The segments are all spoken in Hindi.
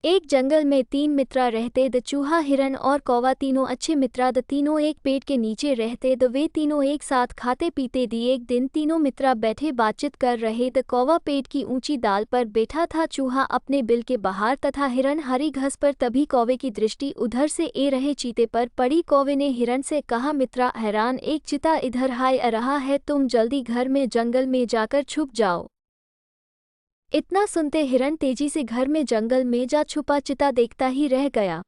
एक जंगल में तीन मित्र रहते द चूहा हिरन और कौवा तीनों अच्छे मित्र द तीनों एक पेड़ के नीचे रहते द वे तीनों एक साथ खाते पीते दी एक दिन तीनों मित्र बैठे बातचीत कर रहे द कौवा पेड़ की ऊंची डाल पर बैठा था चूहा अपने बिल के बाहर तथा हिरन हरी घास पर तभी कौवे की दृष्टि उधर से ए रहे चीते पर पड़ी। कौवे ने हिरन से कहा मित्रा हैरान एक चीता इधर हाय आ रहा है तुम जल्दी घर में जंगल में जाकर छुप जाओ। इतना सुनते हिरन तेजी से घर में जंगल में जा छुपा चिता देखता ही रह गया।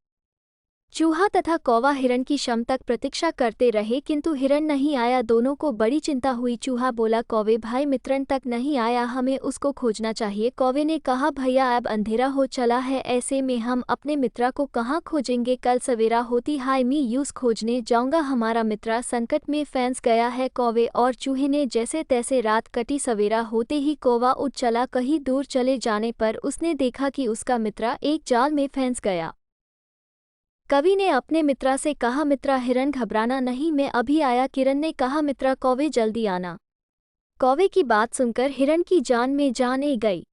चूहा तथा कौवा हिरन की शाम तक प्रतीक्षा करते रहे किंतु हिरन नहीं आया। दोनों को बड़ी चिंता हुई। चूहा बोला कौवे भाई मित्रन तक नहीं आया हमें उसको खोजना चाहिए। कौवे ने कहा भैया अब अंधेरा हो चला है ऐसे में हम अपने मित्र को कहाँ खोजेंगे कल सवेरा होती हाय मी यूस खोजने जाऊंगा हमारा मित्र संकट में फंस गया है। कौवे और चूहे ने जैसे तैसे रात कटी। सवेरा होते ही कौवा उठ चला। कहीं दूर चले जाने पर उसने देखा कि उसका मित्र एक जाल में फंस गया। कवि ने अपने मित्र से कहा मित्र हिरन घबराना नहीं मैं अभी आया। किरण ने कहा मित्र कौवे जल्दी आना। कौवे की बात सुनकर हिरन की जान में जान आ गई।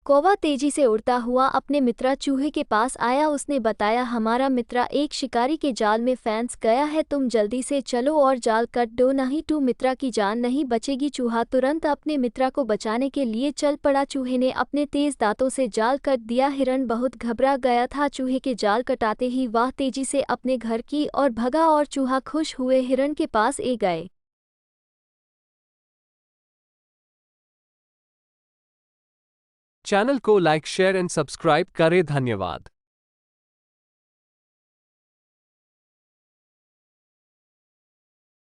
कौवा तेजी से उड़ता हुआ अपने मित्र चूहे के पास आया। उसने बताया हमारा मित्र एक शिकारी के जाल में फंस गया है तुम जल्दी से चलो और जाल कट दो नहीं तो मित्र की जान नहीं बचेगी। चूहा तुरंत अपने मित्र को बचाने के लिए चल पड़ा। चूहे ने अपने तेज दांतों से जाल कट दिया। हिरन बहुत घबरा गया था। चूहे के जाल कटाते ही वह तेजी से अपने घर की ओर भगा और चूहा खुश हुए हिरन के पास ए गए। चैनल को लाइक शेयर एंड सब्सक्राइब करें। धन्यवाद।